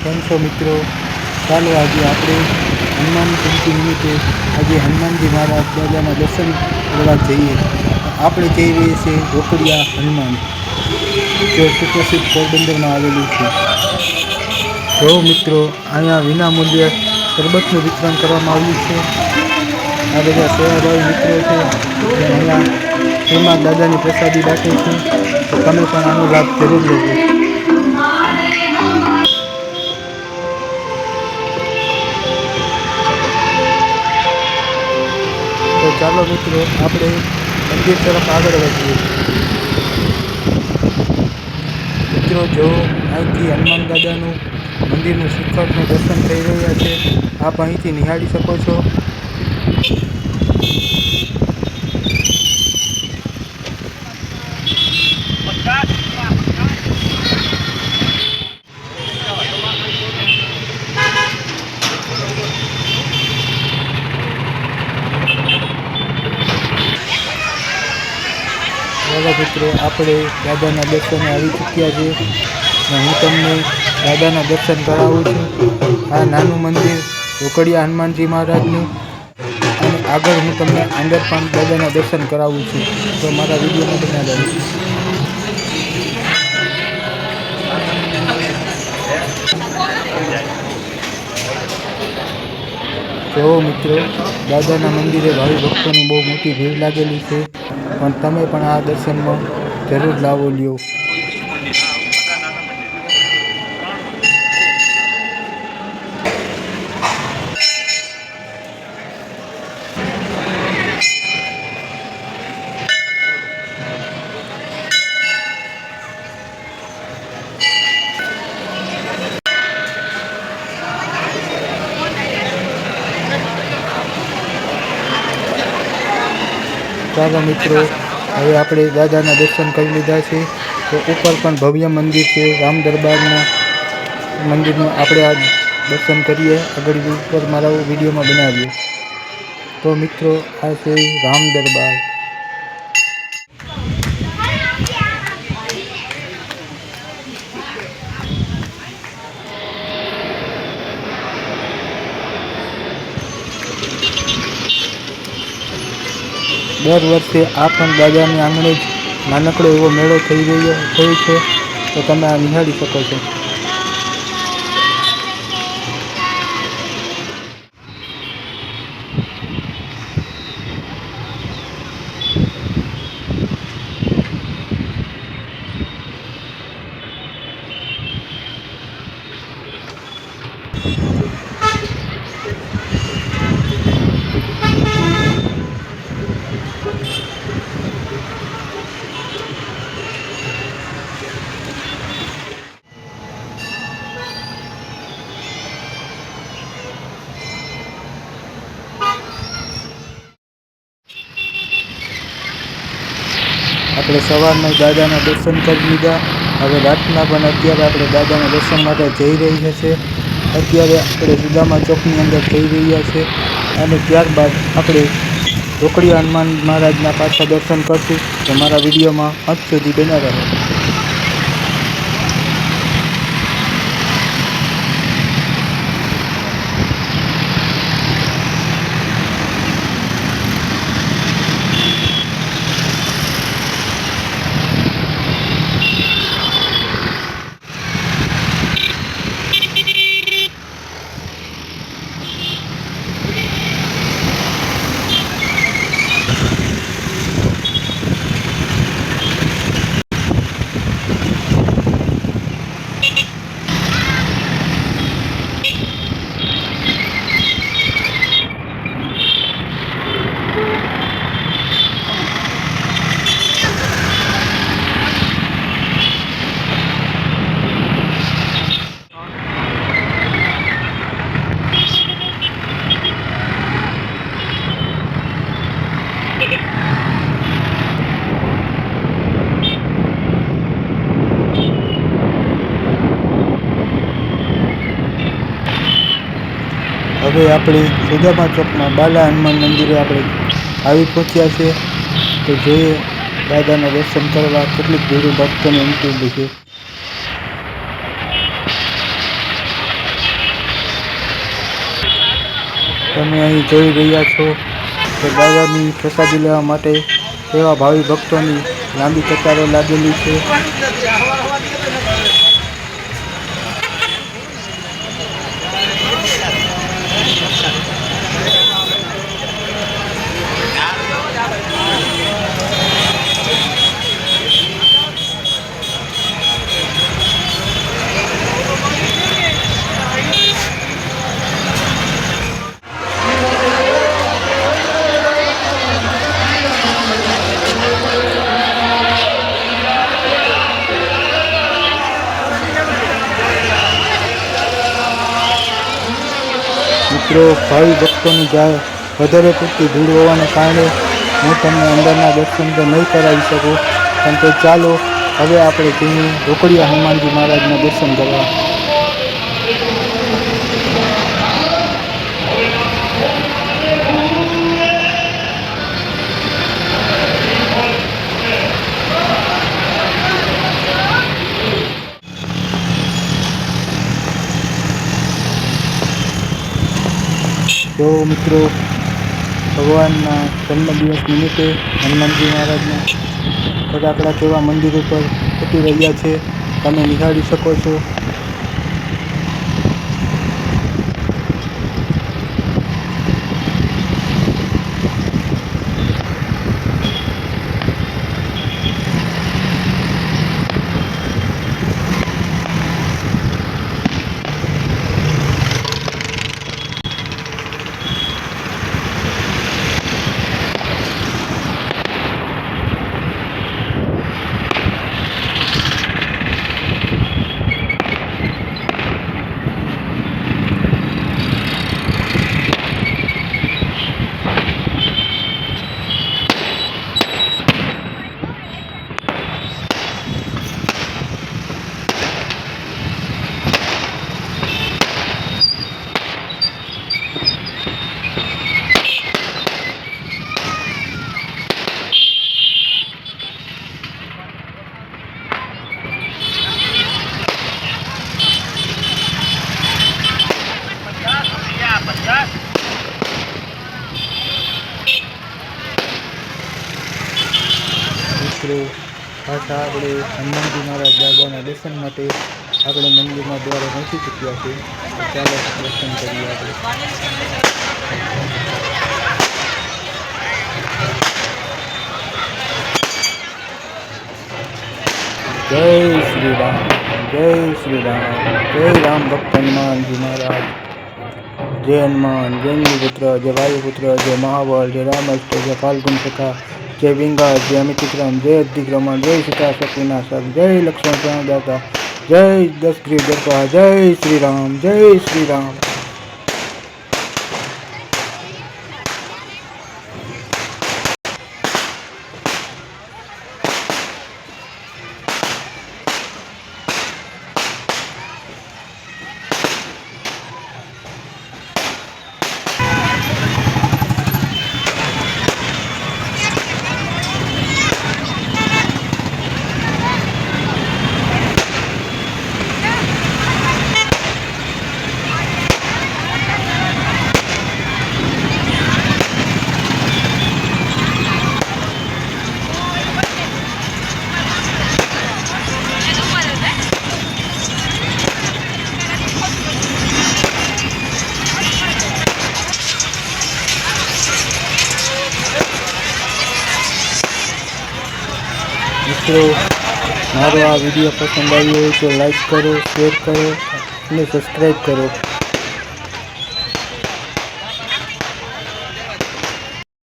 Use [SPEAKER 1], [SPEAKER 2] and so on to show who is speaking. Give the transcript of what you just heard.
[SPEAKER 1] કેમ છો મિત્રો? ચાલો આજે આપણે હનુમાન જયંતિ નિમિત્તે આજે હનુમાનજી મહારાજ દાદાના દર્શન કરવા જઈએ. આપણે જઈ રહીએ છીએ રોકડિયા હનુમાન, જે સુપ્રસિદ્ધ પોરબંદરમાં આવેલું છે. જો મિત્રો, અહીંયા વિના મૂલ્યે શરબતનું વિતરણ કરવામાં આવ્યું છે. આ બધા સેવાભાવી મિત્રો છે જે અહીંયા ફ્રીમાં દાદાની પ્રસાદી બાટે છે, તો તમે પણ આનો લાભ જરૂર લેજો. તો ચાલો મિત્રો, આપણે મંદિર તરફ આગળ વધીએ. મિત્રો, જો અહીંથી હનુમાન દાદાનું મંદિરનું શિખરનું દર્શન થઈ રહ્યા છે. આપ અહીંથી નિહાળી શકો છો. ચાલો મિત્રો, આપણે દાદાના દર્શને આવી ચૂક્યા છીએ અને હું તમને દાદાના દર્શન કરાવું છું. આ નાનું મંદિર રોકડિયા હનુમાનજી મહારાજનું, અને આગળ હું તમને અંદર પણ દાદાના દર્શન કરાવું છું. તો મારા વિડીયોમાં બન્યા રહો. જો મિત્રો, દાદાના મંદિરે ભાવિ ભક્તોની બહુ મોટી ભીડ લાગેલી છે, પણ તમે પણ આ દર્શનમાં જરૂર લાવો લ્યો. ચાલો મિત્રો, હવે આપણે દાદાના દર્શન કરી લીધા છે. તો ઉપર પણ ભવ્ય મંદિર છે રામ દરબારના મંદિરનું. આપણે આ દર્શન કરીએ, આગળ ઉપર મારા વિડીયોમાં બનાવીએ. તો મિત્રો, આ છે રામ દરબાર. દર વર્ષે આ પણ દાદાની આંગણે જ નાનકડો એવો મેળો થઈ છે, તો તમે આ નિહાળી શકો છો. આપણે સવારના દાદાના દર્શન કરી લીધા. હવે રાતના પણ અત્યારે આપણે દાદાના દર્શન માટે જઈ રહ્યા છે. અત્યારે આપણે સુદામા ચોકની અંદર જઈ રહ્યા છે, અને ત્યારબાદ આપણે રોકડિયા હનુમાન મહારાજના પાછા દર્શન કરશું. તો મારા વિડીયોમાં અંત સુધી બન્યા રહો. હવે આપણે સુદામા ચોકમાં બાલા હનુમાન મંદિરે આપણે આવી પહોંચ્યા છે. તો જોઈએ દાદાના દર્શન કરવા કેટલીક ભીડ ભક્તોની ઉમટી છે. તમે અહીં જોઈ રહ્યા છો કે દાદાની પ્રસાદી લેવા માટે એવા ભાવિ ભક્તોની લાંબી કતારો લાગેલી છે. મિત્રો, ભાવિ ભક્તોની વધારે પૂરતી ભીડ હોવાને કારણે હું તમને અંદરના દર્શન તો નહીં કરાવી શકું, પણ તો ચાલો હવે આપણે જઈએ રોકડિયા હનુમાનજી મહારાજના દર્શન કરવા. તો મિત્રો, ભગવાનના જન્મદિવસ નિમિત્તે હનુમાનજી મહારાજના ફટાકડા કેવા મંદિર ઉપર ફૂટી રહ્યા છે તમે નિહાળી શકો છો. મિત્રો, પાછા આપણે હનુમાનજી મહારાજ દાદાના દર્શન માટે આપણે મંદિરમાં દ્વારે પહોંચી ચૂક્યા છીએ. ચાલો દર્શન કરીએ આપણે. જય શ્રી રામ, જય શ્રી રામ, જય રામ ભક્ત હનુમાનજી મહારાજ. જય હનુમાન, જય પુત્ર, જય વાયુપુત્ર, જય મહાબળ, જય રામસ્ત, જય ફાલ્ગુન સખા, जय विंगा, जय अमितिक्रम, जय अतिक्रमण, जय सीता शक्तिनाशक, जय लक्ष्मण प्रणदाता, जय दशग्रीव दर्पा, जय श्री राम, जय श्री राम. મિત્રો, મારો આ વિડીયો પસંદ આવ્યો હોય તો લાઈક કરો, શેર કરો અને સબસ્ક્રાઈબ કરો.